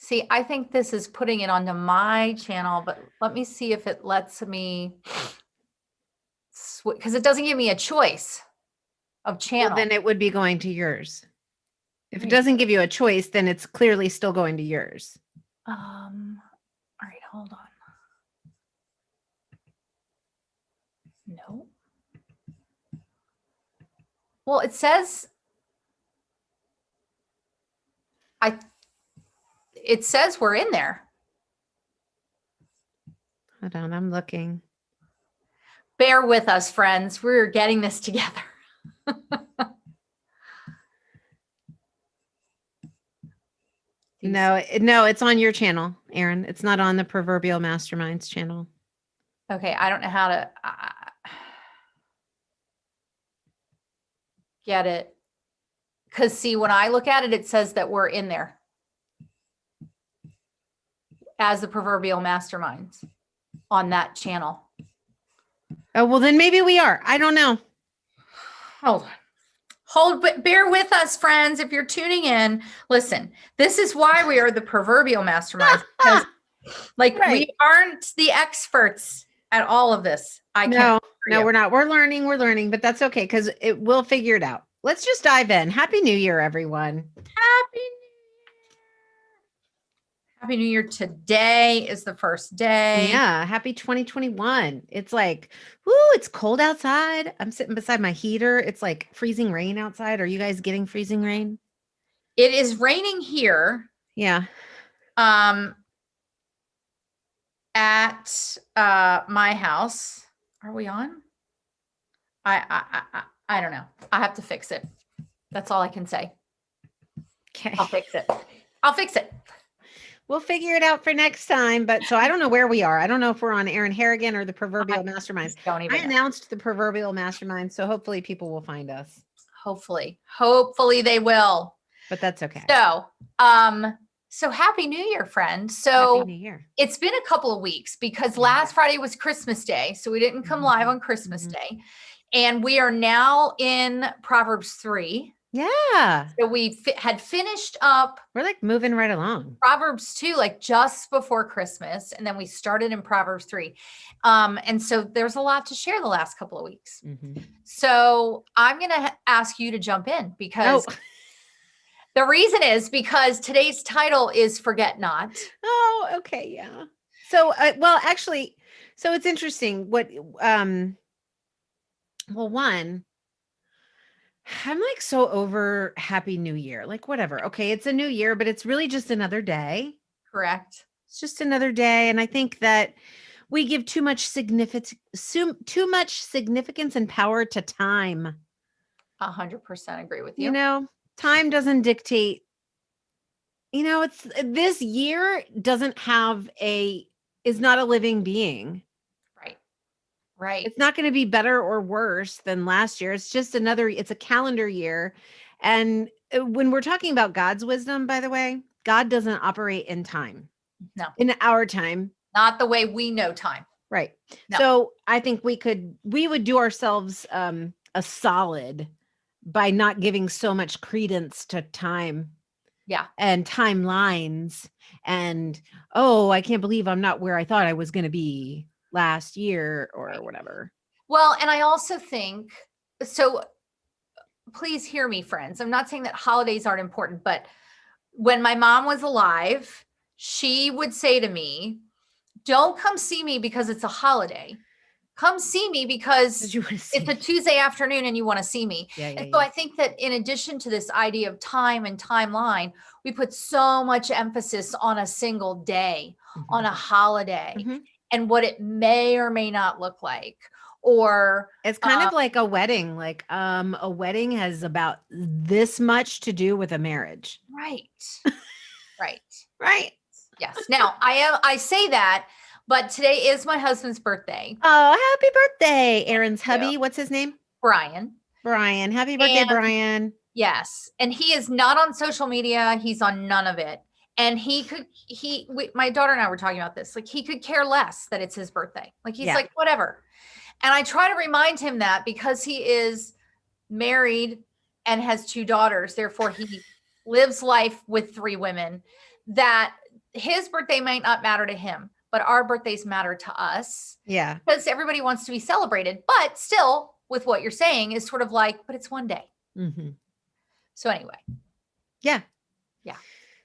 See, I think this is putting it onto my channel, but let me see if it lets me, because it doesn't give me a choice of Well, channel. then it would be going to yours. If it Right. doesn't give you a choice, then it's clearly still going to yours. All right, hold on. No. Well, it says, it says we're in there. Hold on, I'm looking. Bear with us, friends. We're getting this together. No, it's on your channel, Erin. It's not on the Proverbial Masterminds channel. Okay, I don't know how to get it. Because see, when I look at it, it says that we're in there as the Proverbial Masterminds on that channel. Oh, well, then maybe we are. I don't know. But bear with us, friends. If you're tuning in, listen, this is why we are the Proverbial Masterminds, because like we aren't the experts at all of this. No, we're not. We're learning, but that's okay because we'll figure it out. Let's just dive in. Happy New Year, everyone. Happy New Year. Today is the first day. Yeah. Happy 2021. It's like, whoo, it's cold outside. I'm sitting beside my heater. It's like freezing rain outside. Are you guys getting freezing rain? It is raining here. Yeah. At my house. Are we on? I don't know. I have to fix it. That's all I can say. Okay. I'll fix it. We'll figure it out for next time. But so I don't know where we are. I don't know if we're on Erin Harrigan or the Proverbial Masterminds. I announced the Proverbial Mastermind, so hopefully people will find us. Hopefully they will. But that's okay. So Happy New Year, friend. So Happy New Year. It's been a couple of weeks because last Friday was Christmas Day. So we didn't come live on Christmas Day. And we are now in Proverbs 3. Yeah. So we had finished up. We're like moving right along. Proverbs 2, like just before Christmas. And then we started in Proverbs 3. And so there's a lot to share the last couple of weeks. So I'm going to ask you to jump in because the reason is because today's title is Forget Not. Oh, okay. Yeah. So, well, actually, so it's interesting what, well, one, I'm like so over Happy New Year, like whatever. Okay. It's a new year, but it's really just another day. Correct. It's just another day. And I think that we give too much significance and power to time. 100% agree with you. You know, time doesn't dictate, it's this year is not a living being. Right. It's not going to be better or worse than last year. It's just it's a calendar year. And when we're talking about God's wisdom, by the way, God doesn't operate in time. No. In our time. Not the way we know time. Right. No. So I think we would do ourselves a solid by not giving so much credence to time. Yeah. And timelines and, I can't believe I'm not where I thought I was going to be last year or whatever. Well, and I also think, so please hear me, friends. I'm not saying that holidays aren't important, but when my mom was alive, she would say to me, don't come see me because it's a holiday. Come see me because it's a Tuesday afternoon and you want to see me. So I think that in addition to this idea of time and timeline, we put so much emphasis on a single day, on a holiday, and what it may or may not look like. Or it's kind of like a wedding. Like a wedding has about this much to do with a marriage. Right. Right. Yes. Now I say that, but today is my husband's birthday. Oh, happy birthday, Erin's hubby. What's his name? Brian. Happy birthday, Brian. Yes. And he is not on social media. He's on none of it. And my daughter and I were talking about this. Like he could care less that it's his birthday. Like he's like, whatever. And I try to remind him that because he is married and has 2 daughters, therefore he lives life with 3 women, that his birthday might not matter to him, but our birthdays matter to us. Yeah. Because everybody wants to be celebrated, but still with what you're saying is sort of like, but it's one day. Mm-hmm. So anyway. Yeah. Yeah.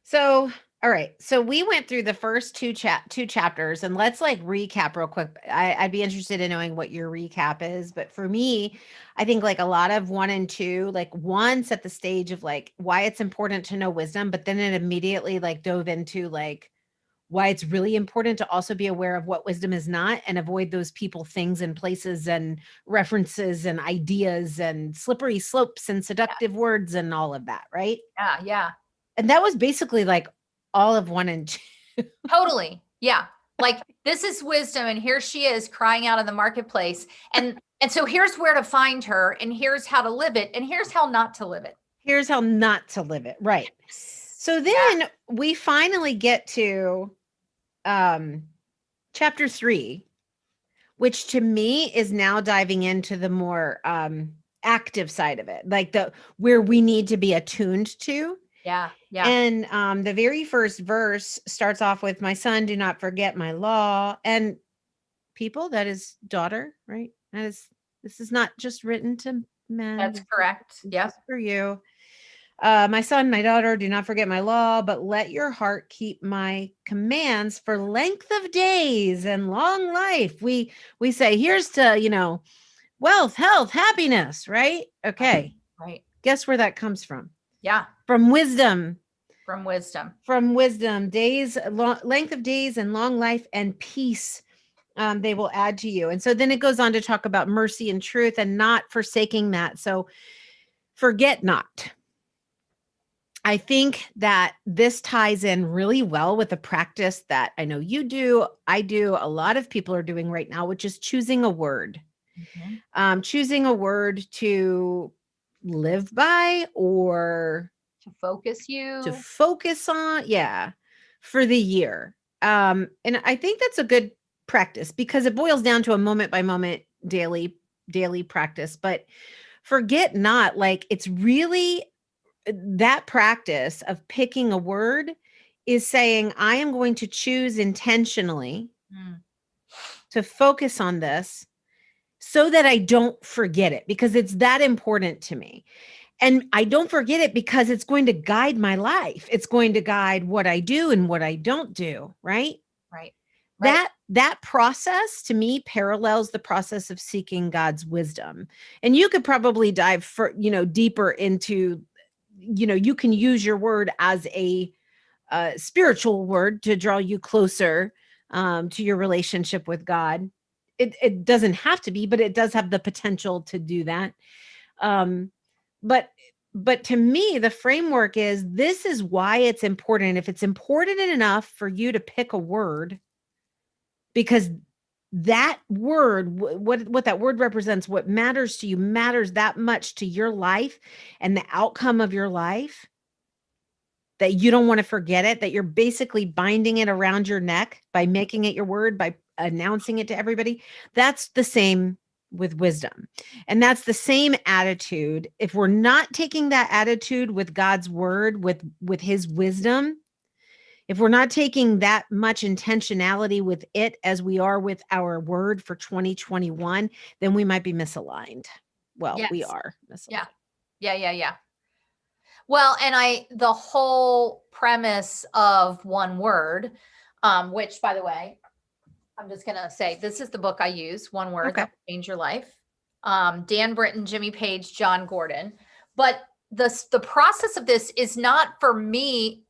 So, all right. So we went through the first two chapters, and let's like recap real quick. I'd be interested in knowing what your recap is. But for me, I think like a lot of 1 and 2, like 1 set the stage of like why it's important to know wisdom, but then it immediately like dove into like why it's really important to also be aware of what wisdom is not and avoid those people, things, and places and references and ideas and slippery slopes and seductive words and all of that. Right. Yeah. Yeah. And that was basically like all of 1 and 2. Totally. Yeah. Like this is wisdom. And here she is crying out in the marketplace. And so here's where to find her. And here's how to live it. And here's how not to live it. Here's how not to live it. Right. So then we finally get to chapter 3, which to me is now diving into the more active side of it, like where we need to be attuned to. Yeah. Yeah. And the very first verse starts off with, my son, do not forget my law. And people, that is daughter, right? This is not just written to men. That's correct. Yes. For you. My son, my daughter, do not forget my law, but let your heart keep my commands for length of days and long life. We say, here's to, wealth, health, happiness, right? Okay. Right. Guess where that comes from? Yeah. From wisdom. From wisdom. From wisdom. Days, length of days and long life and peace. They will add to you. And so then it goes on to talk about mercy and truth and not forsaking that. So forget not. I think that this ties in really well with the practice that I know you do, I do, a lot of people are doing right now, which is choosing a word. Mm-hmm. Choosing a word to live by or to focus on, for the year. And I think that's a good practice because it boils down to a moment by moment daily practice. But forget not, like it's really that practice of picking a word is saying, I am going to choose intentionally to focus on this so that I don't forget it, because it's that important to me. And I don't forget it because it's going to guide my life. It's going to guide what I do and what I don't do. Right. Right. That process to me parallels the process of seeking God's wisdom. And you could probably dive deeper into, you can use your word as a spiritual word to draw you closer to your relationship with God. It doesn't have to be, but it does have the potential to do that. But to me, the framework is, this is why it's important. If it's important enough for you to pick a word, because that word, what that word represents, what matters to you, matters that much to your life and the outcome of your life, that you don't want to forget it, that you're basically binding it around your neck by making it your word, by announcing it to everybody. That's the same with wisdom. And that's the same attitude. If we're not taking that attitude with God's word, with his wisdom, if we're not taking that much intentionality with it as we are with our word for 2021, then we might be misaligned. Well, yes. We are misaligned. Yeah. Well, and the whole premise of one word, which, by the way, I'm just going to say, this is the book I use, One Word That Will Change Your Life. Dan Britton, Jimmy Page, John Gordon. But the process of this is not for me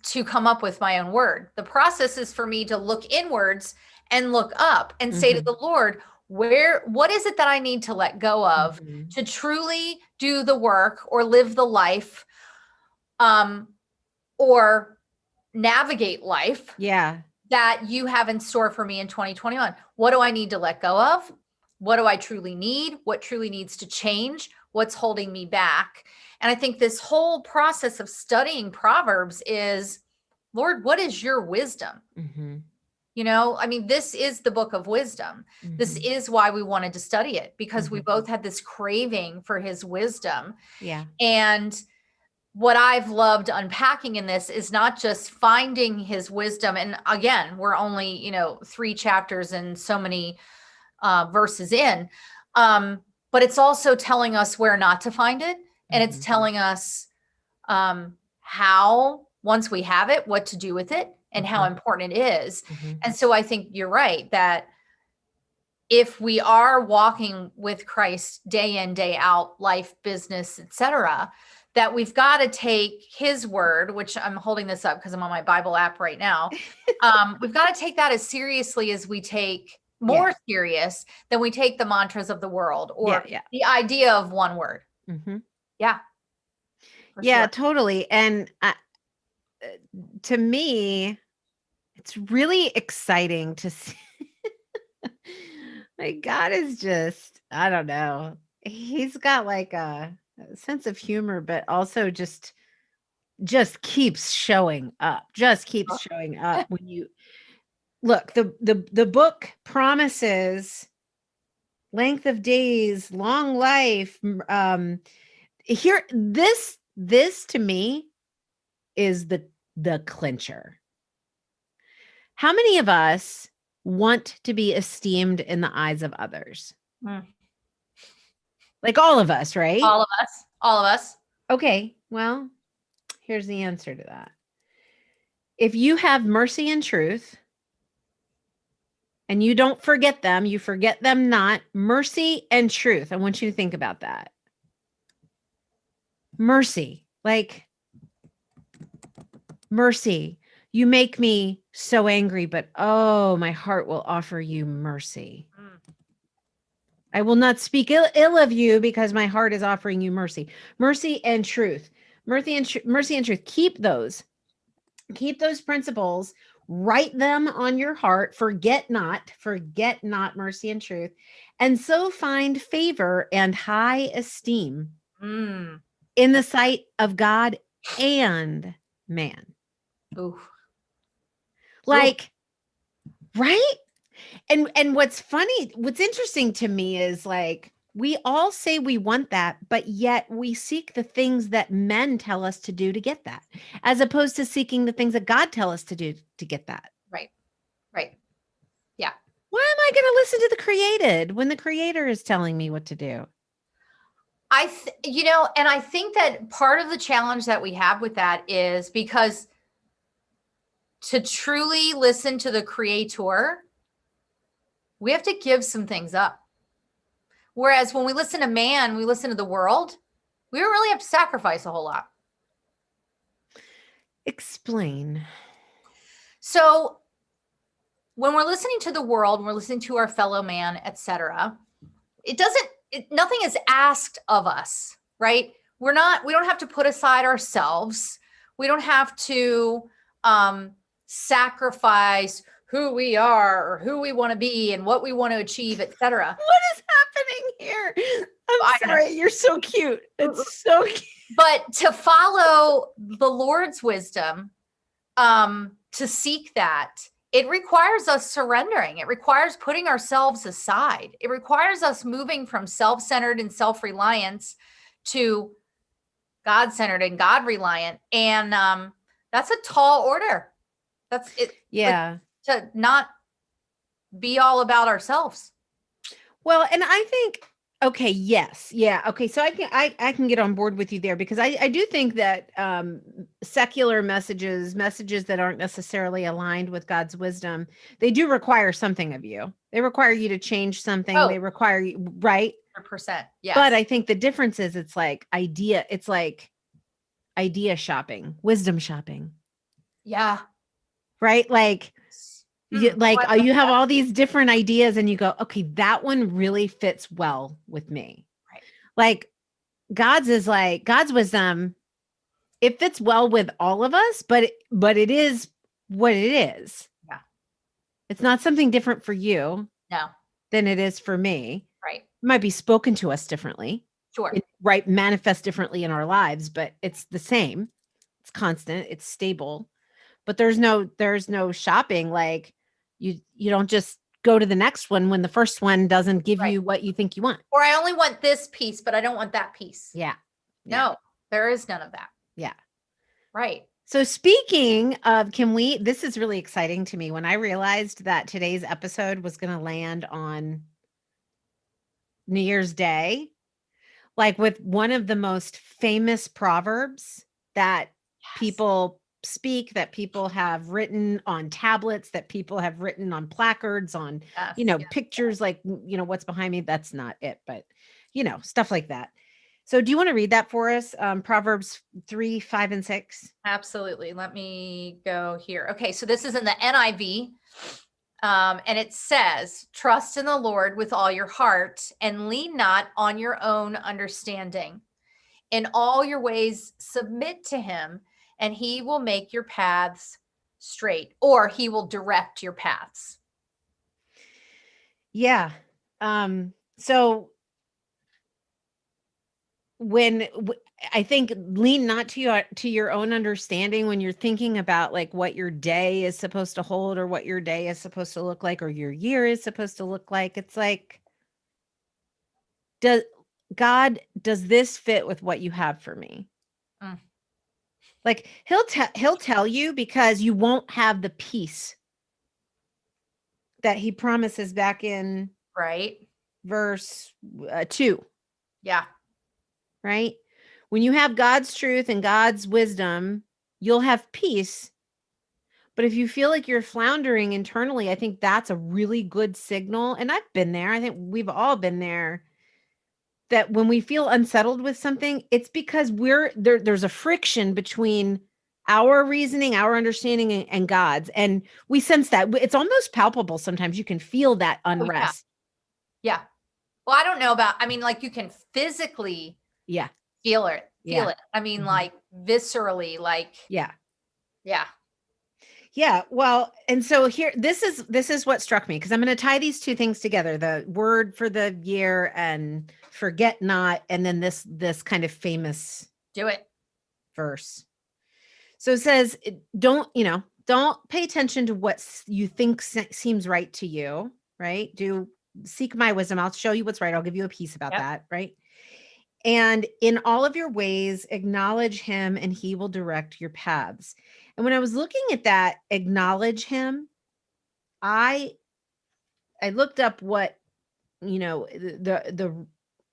to come up with my own word. The process is for me to look inwards and look up and say to the Lord, what is it that I need to let go of to truly do the work or live the life, or navigate life that you have in store for me in 2021? What do I need to let go of? What do I truly need? What truly needs to change? What's holding me back? And I think this whole process of studying Proverbs is, Lord, what is your wisdom? This is the book of wisdom. This is why we wanted to study it, because we both had this craving for his wisdom. Yeah. And what I've loved unpacking in this is not just finding his wisdom. And again, we're only, 3 chapters and so many verses in. But it's also telling us where not to find it. And it's telling us how, once we have it, what to do with it and how important it is. And so I think you're right that if we are walking with Christ day in, day out, life, business, etc., that we've got to take his word, which I'm holding this up because I'm on my Bible app right now. We've got to take that as seriously as we take more serious than we take the mantras of the world or the idea of one word. Yeah. Yeah, totally. And to me, it's really exciting to see. Like God is just, I don't know. He's got like a sense of humor, but also just keeps showing up. Just keeps showing up when you look. The book promises length of days, long life. Here, this to me is the clincher. How many of us want to be esteemed in the eyes of others? Like all of us, right? All of us. Okay, well, here's the answer to that. If you have mercy and truth, and you don't forget them, you forget them not, mercy and truth. I want you to think about that. Mercy, like mercy. You make me so angry, but oh, my heart will offer you mercy. I will not speak ill of you because my heart is offering you mercy. Mercy and truth. Mercy and truth. Keep those principles. Write them on your heart. Forget not mercy and truth. And so find favor and high esteem in the sight of God and man. Ooh. Like, right? And what's interesting to me is like, we all say we want that, but yet we seek the things that men tell us to do to get that, as opposed to seeking the things that God tell us to do to get that. Right. Yeah. Why am I going to listen to the created when the creator is telling me what to do? And I think that part of the challenge that we have with that is because to truly listen to the creator, we have to give some things up. Whereas when we listen to man, we listen to the world, we don't really have to sacrifice a whole lot. Explain. So when we're listening to the world, when we're listening to our fellow man, etc., nothing is asked of us, right? We don't have to put aside ourselves. We don't have to sacrifice who we are or who we want to be and what we want to achieve, etc. What is happening here? I'm sorry. You're so cute. It's so cute. But to follow the Lord's wisdom, to seek that, it requires us surrendering. It requires putting ourselves aside. It requires us moving from self-centered and self-reliance to God-centered and God-reliant. And that's a tall order. That's it. Yeah. To not be all about ourselves. Well, and I think, okay, yes. Yeah. Okay. So I can get on board with you there, because I do think that secular messages that aren't necessarily aligned with God's wisdom, they do require something of you. They require you to change something. They require you, right? 100%. Yes. But I think the difference is it's like idea shopping, wisdom shopping. Yeah. Right? Like, you have all these different ideas and you go, okay, that one really fits well with me. Right. Like God's wisdom, it fits well with all of us, but it is what it is. Yeah. It's not something different for you than it is for me. Right. It might be spoken to us differently. Sure. Right. Manifest differently in our lives, but it's the same. It's constant. It's stable. But there's no shopping. Like you don't just go to the next one when the first one doesn't give you what you think you want. Or I only want this piece, but I don't want that piece. Yeah. No, there is none of that. Yeah. Right. So speaking of, this is really exciting to me when I realized that today's episode was going to land on New Year's Day, like with one of the most famous proverbs that Yes. people speak, that people have written on tablets, that people have written on placards, on, Yes. Yes. pictures, like, what's behind me. That's not it, but, stuff like that. So do you want to read that for us? Proverbs 3, 5, and 6. Absolutely. Let me go here. Okay. So this is in the NIV. And it says, trust in the Lord with all your heart and lean not on your own understanding. In all your ways, submit to him, and he will make your paths straight, or he will direct your paths. Yeah. So I think lean not to your own understanding when you're thinking about like what your day is supposed to hold, or what your day is supposed to look like, or your year is supposed to look like. It's like, does does this fit with what you have for me? Mm. Like he'll tell you, because you won't have the peace that he promises back in Right. verse 2, Yeah. right? When you have God's truth and God's wisdom, you'll have peace. But if you feel like you're floundering internally, I think that's a really good signal. And I've been there. I think we've all been there. That when we feel unsettled with something, it's because there's a friction between our reasoning, our understanding, and God's. And we sense that. It's almost palpable sometimes. You can feel that Oh, yeah. unrest. Yeah. Well, I don't know about, I mean, like you can physically Yeah. feel it. Feel Yeah. it. I mean, Mhm. like viscerally, like, Yeah. yeah. Yeah, well, and so here, this is what struck me, because I'm going to tie these two things together: the word for the year and forget not, and then this kind of famous Do it. verse. So it says, don't pay attention to what you think seems right to you, right? Do seek my wisdom. I'll show you what's right. I'll give you a piece about Yep. that, right? And in all of your ways, acknowledge him, and he will direct your paths. And when I was looking at that, acknowledge him, I looked up what, the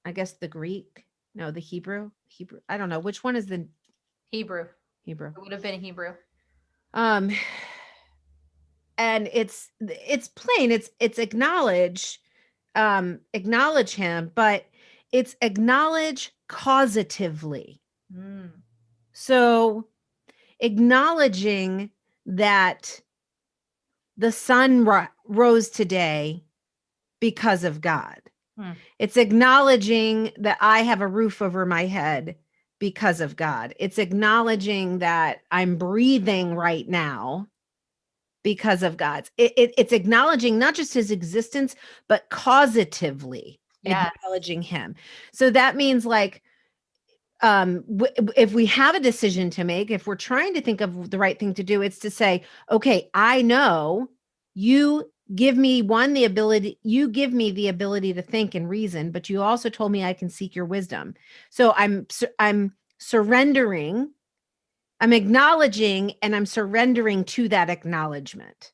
I guess the Greek, no, the Hebrew. I don't know which one is the Hebrew. Hebrew. It would have been Hebrew. Um, and it's plain. It's acknowledge him, but it's acknowledge causatively. Mm. So acknowledging that the sun rose today because of God. Hmm. It's acknowledging that I have a roof over my head because of God. It's acknowledging that I'm breathing right now because of God's. It's acknowledging not just his existence, but causatively Yes. acknowledging him. So that means like, if we have a decision to make, if we're trying to think of the right thing to do, it's to say, okay, I know you give me you give me the ability to think and reason, but you also told me I can seek your wisdom. So I'm surrendering, I'm acknowledging, and I'm surrendering to that acknowledgement.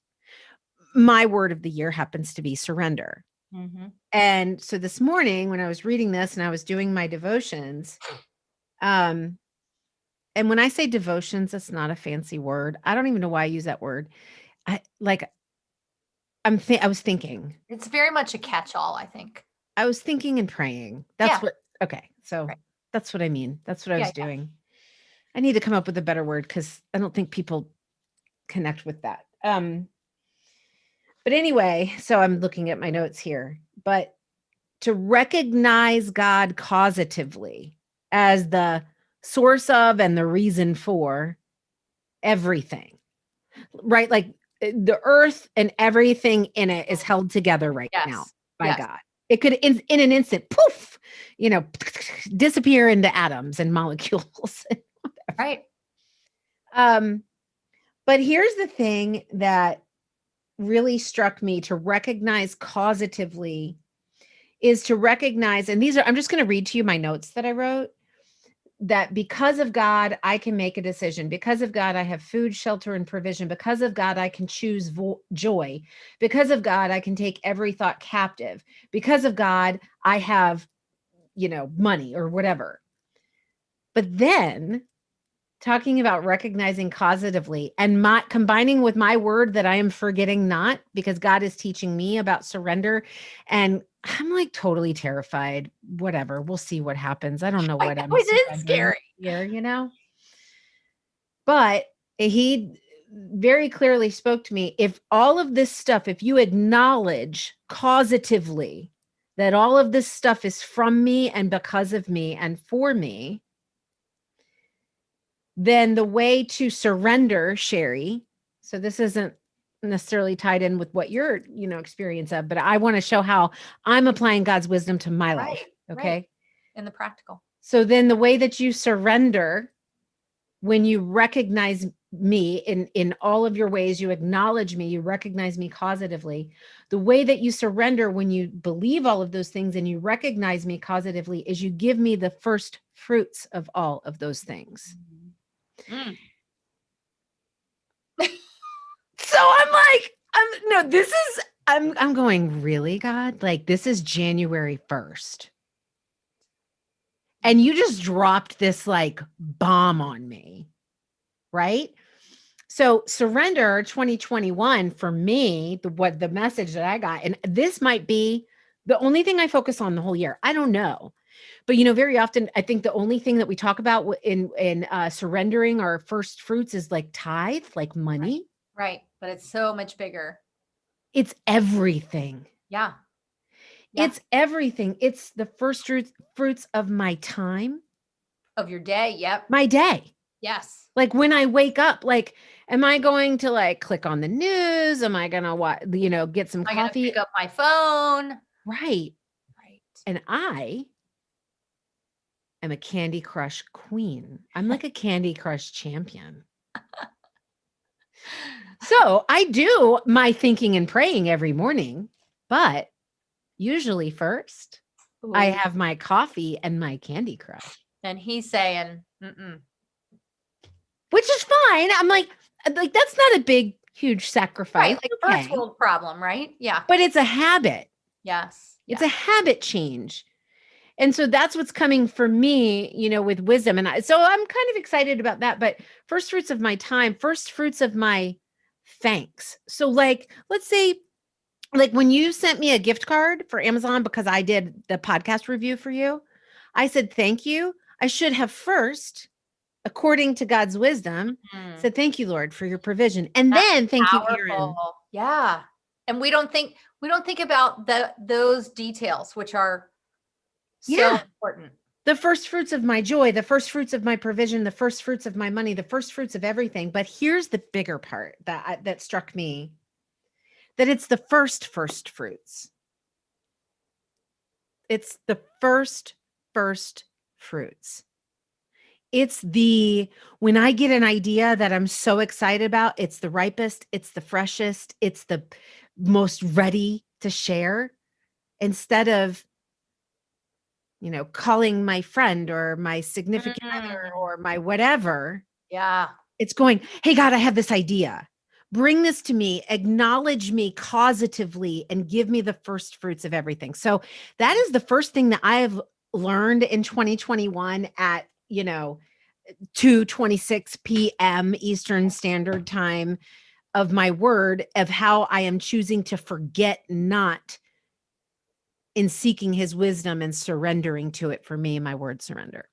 My word of the year happens to be surrender. Mm-hmm. And so this morning when I was reading this and I was doing my devotions, and when I say devotions, that's not a fancy word. I don't even know why I use that word. I like I was thinking. It's very much a catch-all, I think. I was thinking and praying. Yeah. Okay. So Right. that's what I mean. That's what I Yeah. was doing. I need to come up with a better word, because I don't think people connect with that. But anyway, so I'm looking at my notes here. But to recognize God causatively as the source of and the reason for everything, right? Like the earth and everything in it is held together right now Yes. by Yes. God. It could, in an instant, poof, disappear into atoms and molecules. Right. Um, but here's the thing that really struck me: to recognize causatively is to recognize, and I'm just going to read to you my notes that I wrote. that because of God, I can make a decision. Because of God, I have food, shelter, and provision. Because of God, I can choose joy. Because of God, I can take every thought captive. Because of God, I have, money or whatever. But then talking about recognizing causatively and combining with my word that I am forgetting not, because God is teaching me about surrender. And I'm like totally terrified. Whatever. We'll see what happens. I don't know what I'm it is surrendering scary here. But he very clearly spoke to me. If all of this stuff, if you acknowledge causatively that all of this stuff is from me and because of me and for me, then the way to surrender, Sherry, so this isn't necessarily tied in with what your, experience of, but I want to show how I'm applying God's wisdom to my life. Okay. Right. In the practical. So then the way that you surrender, when you recognize me in all of your ways, you acknowledge me, you recognize me causatively. The way that you surrender when you believe all of those things and you recognize me causatively is you give me the first fruits of all of those things. Mm. So I'm like, I'm going, really, God? Like, this is January 1st. And you just dropped this like bomb on me, right? So surrender 2021 for me, the message that I got, and this might be the only thing I focus on the whole year. I don't know. But very often I think the only thing that we talk about in surrendering our first fruits is like tithe, like money. Right. But it's so much bigger. It's everything. Yeah. It's everything. It's the first fruits of my time. Of your day. Yep. My day. Yes. Like when I wake up, like, am I going to like click on the news? Am I going to get some coffee? I'm gonna pick up my phone. Right. And I am a Candy Crush queen. I'm like a Candy Crush champion. So I do my thinking and praying every morning, but usually first I have my coffee and my Candy Crush. And he's saying, mm-mm. Which is fine. I'm like, that's not a big, huge sacrifice. Right, like a first world problem, right? Yeah. But it's a habit. Yes. It's a habit change. And so that's what's coming for me, with wisdom. And so I'm kind of excited about that. But first fruits of my time, first fruits of my thanks. So like, let's say, like when you sent me a gift card for Amazon because I did the podcast review for you, I said, thank you. I should have first, according to God's wisdom, said, thank you, Lord, for your provision. And then thank you, Aaron. Yeah. And we don't think about those details, which are so important. The first fruits of my joy, the first fruits of my provision, the first fruits of my money, the first fruits of everything. But here's the bigger part that struck me, that it's the first fruits. It's the first fruits. It's when I get an idea that I'm so excited about, it's the ripest, it's the freshest, it's the most ready to share, instead of calling my friend or my significant other or my whatever. Yeah. It's going, hey, God, I have this idea. Bring this to me, acknowledge me causatively, and give me the first fruits of everything. So that is the first thing that I have learned in 2021 at, 2:26 p.m. Eastern Standard Time, of my word, of how I am choosing to forget not in seeking his wisdom and surrendering to it for me. My word, surrender.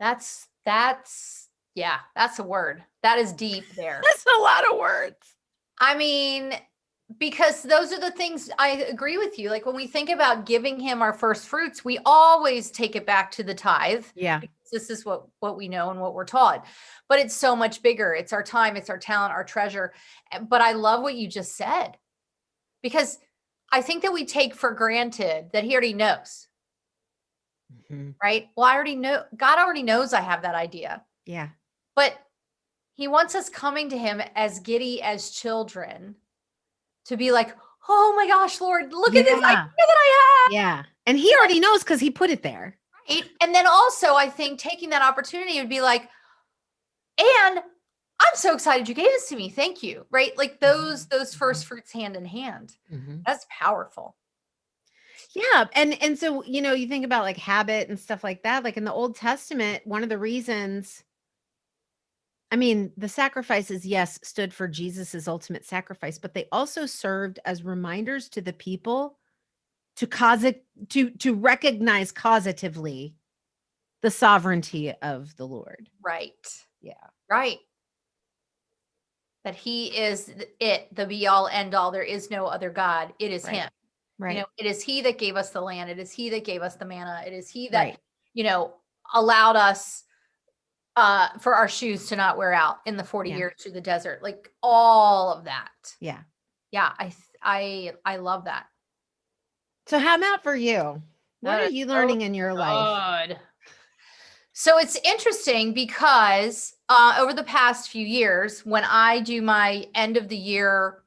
That's a word. That is deep there. That's a lot of words. I mean, because those are the things I agree with you. Like when we think about giving him our first fruits, we always take it back to the tithe. Yeah. This is what we know and what we're taught, but it's so much bigger. It's our time, it's our talent, our treasure. But I love what you just said, because I think that we take for granted that he already knows, right? Well, I already know, God already knows I have that idea. Yeah. But he wants us coming to him as giddy as children to be like, oh my gosh, Lord, look at this idea that I have. Yeah. And he already knows because he put it there. And then also I think taking that opportunity would be like, and I'm so excited you gave this to me. Thank you. Right? Like those first fruits hand in hand. That's powerful. Yeah. And so, you think about like habit and stuff like that. Like in the Old Testament, one of the reasons, I mean, the sacrifices, yes, stood for Jesus's ultimate sacrifice, but they also served as reminders to the people to cause it to recognize causatively the sovereignty of the Lord. Right. Yeah. Right. That he is the be all end all. There is no other God. It is him. Right. It is he that gave us the land. It is he that gave us the manna. It is he that, Right. Allowed us for our shoes to not wear out in the 40 Yeah. years through the desert. Like all of that. Yeah. Yeah. I love that. So how about for you? What That are is you so learning in your life? good. So it's interesting because over the past few years, when I do my end of the year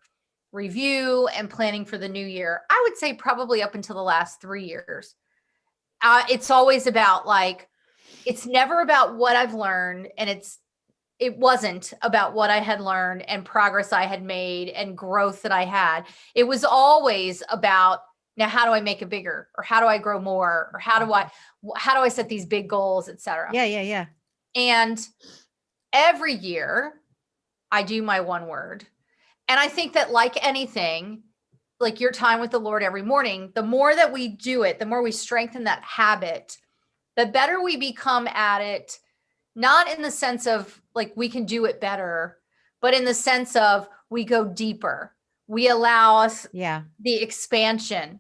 review and planning for the new year, I would say probably up until the last 3 years, it's always about like, it's never about what I've learned, and it wasn't about what I had learned and progress I had made and growth that I had. It was always about, now how do I make it bigger, or how do I grow more, or how do I set these big goals, etc. Yeah. And every year I do my one word. And I think that, like anything, like your time with the Lord every morning, the more that we do it, the more we strengthen that habit, the better we become at it. Not in the sense of like we can do it better, but in the sense of we go deeper. We allow us the expansion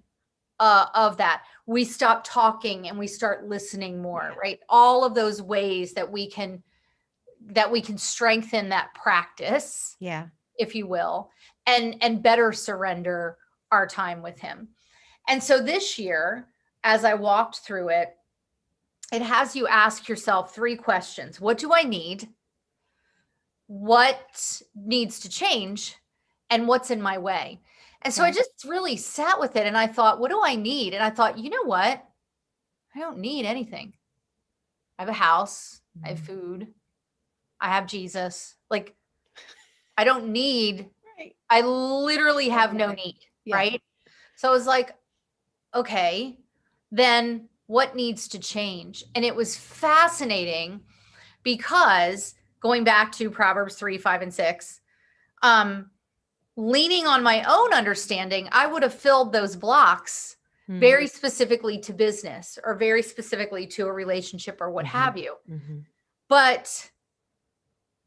of that. We stop talking and we start listening more, right? All of those ways that we can strengthen that practice, if you will, and better surrender our time with him. And so this year, as I walked through it, it has you ask yourself 3 questions. What do I need? What needs to change? And what's in my way? And so I just really sat with it and I thought, what do I need? And I thought, you know what? I don't need anything. I have a house, I have food, I have Jesus. Like, I don't need, I literally have no need, right? So I was like, okay, then what needs to change? And it was fascinating because going back to Proverbs 3, 5, and 6, leaning on my own understanding, I would have filled those blocks very specifically to business or very specifically to a relationship or what have you. But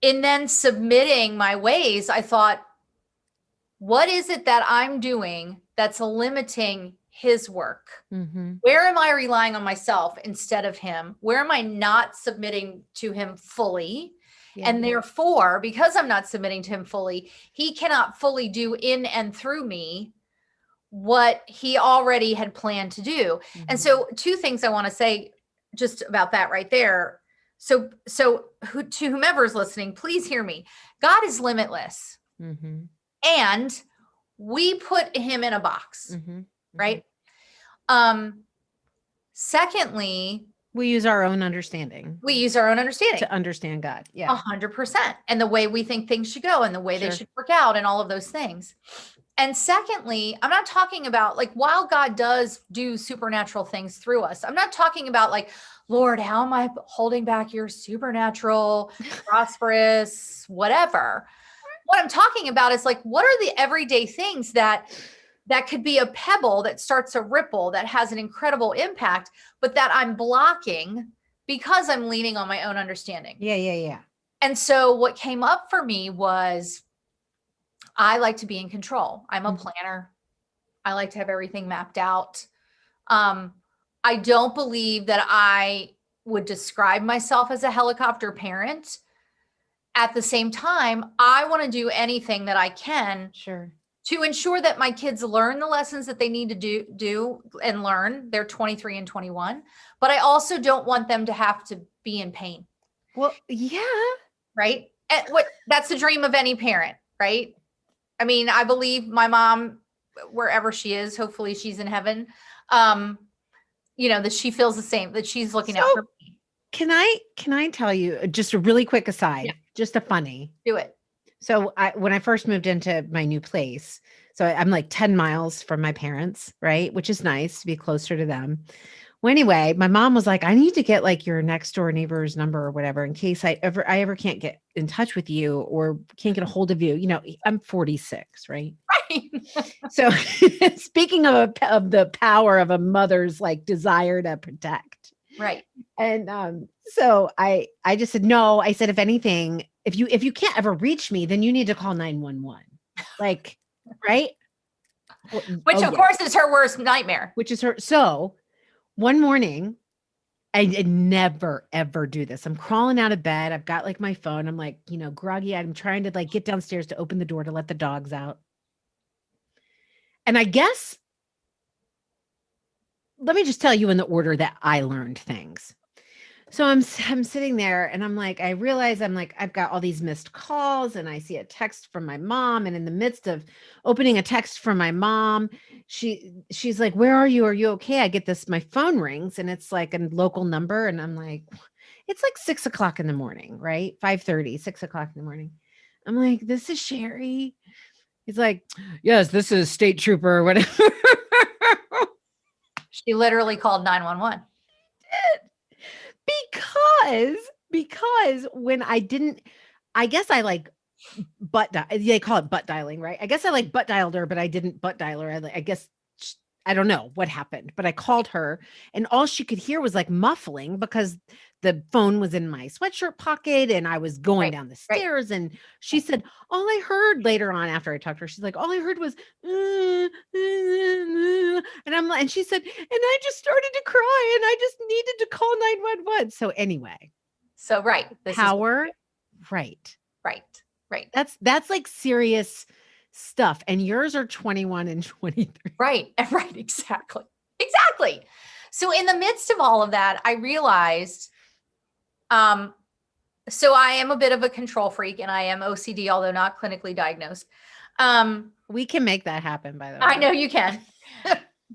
in then submitting my ways, I thought, what is it that I'm doing that's limiting his work? Where am I relying on myself instead of him? Where am I not submitting to him fully? And therefore, because I'm not submitting to him fully, he cannot fully do in and through me what he already had planned to do. And so 2 things I want to say just about that right there. So to whomever's listening, please hear me. God is limitless. And we put him in a box, right? Secondly, we use our own understanding. To understand God. 100%. And the way we think things should go and the way they should work out and all of those things. And secondly, I'm not talking about like, while God does do supernatural things through us, I'm not talking about like, Lord, how am I holding back your supernatural, prosperous, whatever? What I'm talking about is like, what are the everyday things that could be a pebble that starts a ripple that has an incredible impact, but that I'm blocking because I'm leaning on my own understanding. Yeah. And so what came up for me was, I like to be in control. I'm a planner. I like to have everything mapped out. I don't believe that I would describe myself as a helicopter parent. At the same time, I want to do anything that I can to ensure that my kids learn the lessons that they need to do and learn. They're 23 and 21, but I also don't want them to have to be in pain. Well, yeah. Right. And that's the dream of any parent, right? I mean, I believe my mom, wherever she is, hopefully she's in heaven. that she feels the same, that she's looking out So for me. can I tell you just a really quick aside, Yeah. just a funny. Do it. So when I first moved into my new place, so I'm like 10 miles from my parents, right? Which is nice to be closer to them. Well, anyway, my mom was like, I need to get like your next door neighbor's number or whatever in case I ever can't get in touch with you or can't get a hold of you. I'm 46, right? Right. So speaking of the power of a mother's like desire to protect. Right. And so I just said, no, I said, if anything, if you can't ever reach me, then you need to call 911. Like, right? Well, Which oh of yeah, course is her worst nightmare. which is her. So one morning, I never ever do this. I'm crawling out of bed. I've got like my phone. I'm like, groggy. I'm trying to like get downstairs to open the door to let the dogs out. And I guess, let me just tell you in the order that I learned things. So I'm sitting there and I'm like, I realize I'm like, I've got all these missed calls and I see a text from my mom. And in the midst of opening a text from my mom, she's like, where are you? Are you okay? I get this, my phone rings and it's like a local number. And I'm like, it's like 6 o'clock in the morning, right? 5:30, 6 o'clock in the morning. I'm like, this is Sherry. He's like, yes, this is state trooper or whatever. She literally called 911. Because when I didn't, I guess I like they call it butt dialing, right? I guess I like butt dialed her, but I didn't butt dial her. I guess I don't know what happened, but I called her and all she could hear was like muffling because the phone was in my sweatshirt pocket and I was going Right. down the Right. stairs. And she said, all I heard later on after I talked to her, she's like, all I heard was, and I'm like, and she said, and I just started to cry and I just needed to call 911. So anyway, So, right. This is power, right. right. Right. That's like serious stuff. And yours are 21 and 23. Right. Right. Exactly. Exactly. So in the midst of all of that, I realized, so I am a bit of a control freak and I am OCD, although not clinically diagnosed. We can make that happen, by the way. I know you can,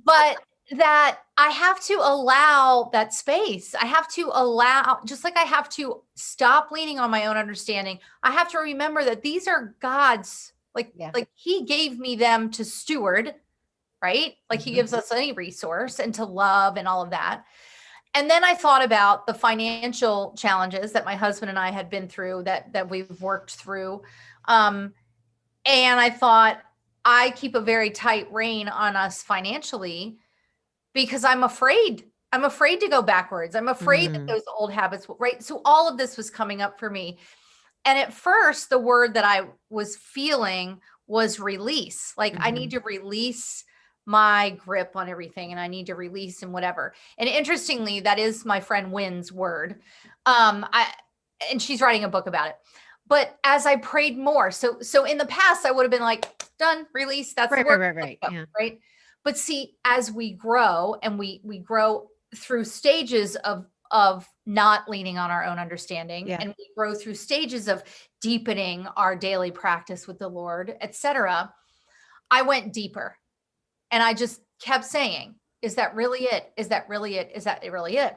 but that I have to allow that space. I have to allow, just like I have to stop leaning on my own understanding. I have to remember that these are God's, like he gave me them to steward, right? Like he gives us any resource and to love and all of that. And then I thought about the financial challenges that my husband and I had been through that we've worked through. And I thought, I keep a very tight rein on us financially because I'm afraid. I'm afraid to go backwards. I'm afraid that those old habits, right? So all of this was coming up for me. And at first, the word that I was feeling was release. Like I need to release my grip on everything and I need to release and whatever. And interestingly, that is my friend Wynn's word. And she's writing a book about it. But as I prayed more, so in the past, I would have been like, done, release. That's the word. Right. Yeah. Right. But see, as we grow and we grow through stages of not leaning on our own understanding, and we grow through stages of deepening our daily practice with the Lord, etc. I went deeper and I just kept saying, is that really it? Is that really it? Is that really it?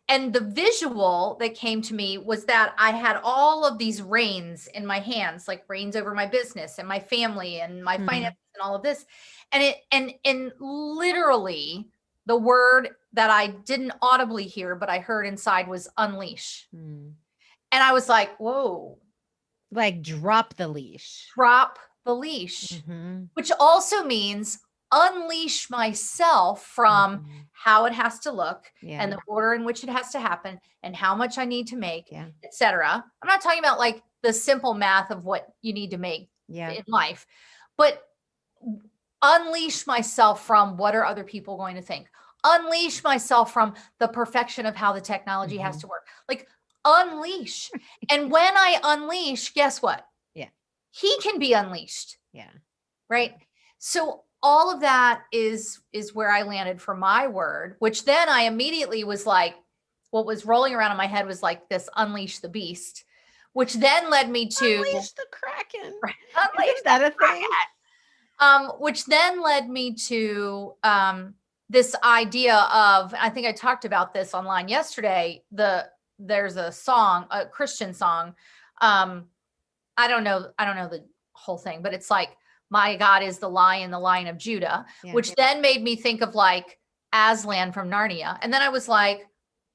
And the visual that came to me was that I had all of these reins in my hands, like reins over my business and my family and my finances and all of this. And literally the word that I didn't audibly hear, but I heard inside was unleash. And I was like, whoa. Like drop the leash. Drop the leash, which also means unleash myself from how it has to look and the order in which it has to happen and how much I need to make, etc. I'm not talking about like the simple math of what you need to make in life, but unleash myself from what are other people going to think? Unleash myself from the perfection of how the technology has to work. Like unleash. And when I unleash, guess what? He can be unleashed. Right. So all of that is where I landed for my word, which then I immediately was like, what was rolling around in my head was like this unleash the beast, which then led me to unleash the Kraken. Unleash Isn't that a thing? Which then led me to this idea of, I think I talked about this online yesterday, there's a song, a Christian song. I don't know the whole thing, but it's like, my God is the Lion of Judah, Yeah. which then made me think of like Aslan from Narnia. And then I was like,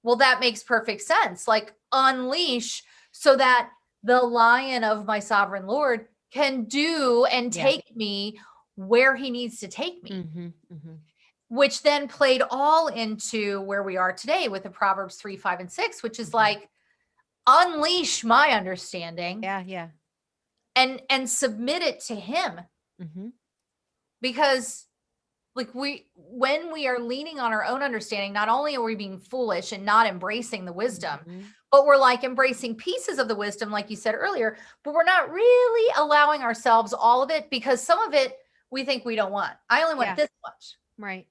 well, that makes perfect sense. Like, unleash so that the Lion of my sovereign Lord can do and Yeah. take me where he needs to take me. Mm-hmm, mm-hmm. Which then played all into where we are today with the Proverbs 3, 5, and 6, which is Mm-hmm. like, unleash my understanding. Yeah, yeah. And submit it to him. Mm-hmm. Because like, when we are leaning on our own understanding, not only are we being foolish and not embracing the wisdom, Mm-hmm. but we're like embracing pieces of the wisdom, like you said earlier, but we're not really allowing ourselves all of it, because some of it we think we don't want. I only want Yeah. this much. Right.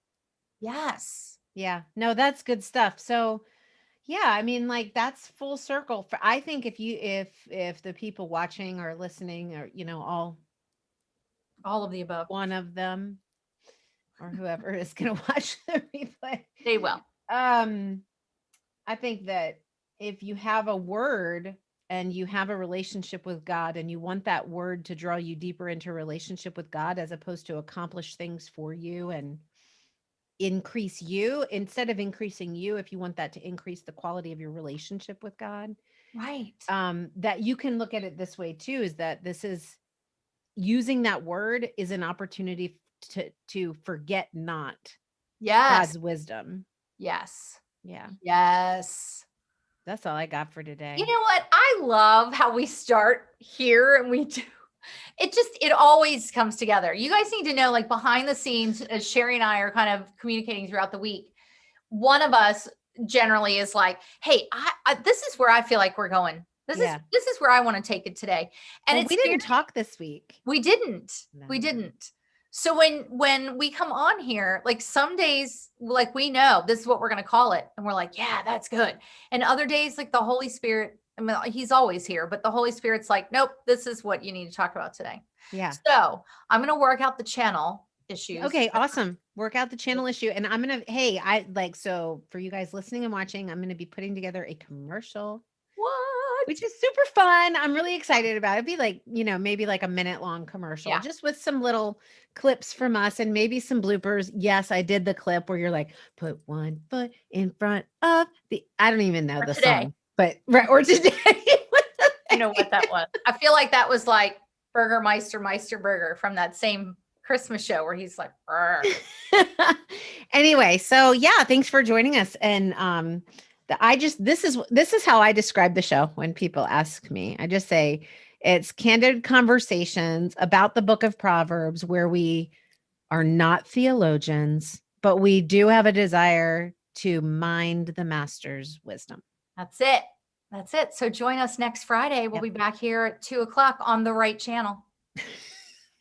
Yes. Yeah. No, that's good stuff. So yeah, I mean, like that's full circle for, I think if the people watching or listening or, All of the above. one of them or whoever is going to watch the replay, They will. I think that if you have a word and you have a relationship with God and you want that word to draw you deeper into a relationship with God, as opposed to accomplish things for you and increase you, instead of increasing you, if you want that to increase the quality of your relationship with God, Right. that you can look at it this way too, is that this is using that word is an opportunity to forget not Yes. God's wisdom. Yes. Yeah. Yes. That's all I got for today. You know what? I love how we start here and we do. It always comes together. You guys need to know, like, behind the scenes, as Sherry and I are kind of communicating throughout the week, one of us generally is like, hey, this is where I feel like we're going. This is where I want to take it today. And well, it's we didn't talk this week. We didn't. No. We didn't. So when we come on here, like some days, like we know this is what we're going to call it. And we're like, yeah, that's good. And other days, like the Holy Spirit, I mean, he's always here, but the Holy Spirit's like, nope, this is what you need to talk about today. Yeah. So I'm going to work out the channel issues. Okay, awesome. Work out the channel issue. And I'm going to, hey, so for you guys listening and watching, I'm going to be putting together a commercial. What? Which is super fun. I'm really excited about it. It'd be like, maybe like a minute-long commercial, just with some little clips from us and maybe some bloopers. Yes, I did the clip where you're like, put one foot in front of I don't even know the song, but right, or today. I know what that was. I feel like that was like Meister Burger from that same Christmas show where he's like, anyway, so yeah, thanks for joining us. And this is how I describe the show when people ask me. I just say it's candid conversations about the book of Proverbs, where we are not theologians, but we do have a desire to mind the master's wisdom. That's it. That's it. So join us next Friday. We'll be back here at 2:00 on the right channel.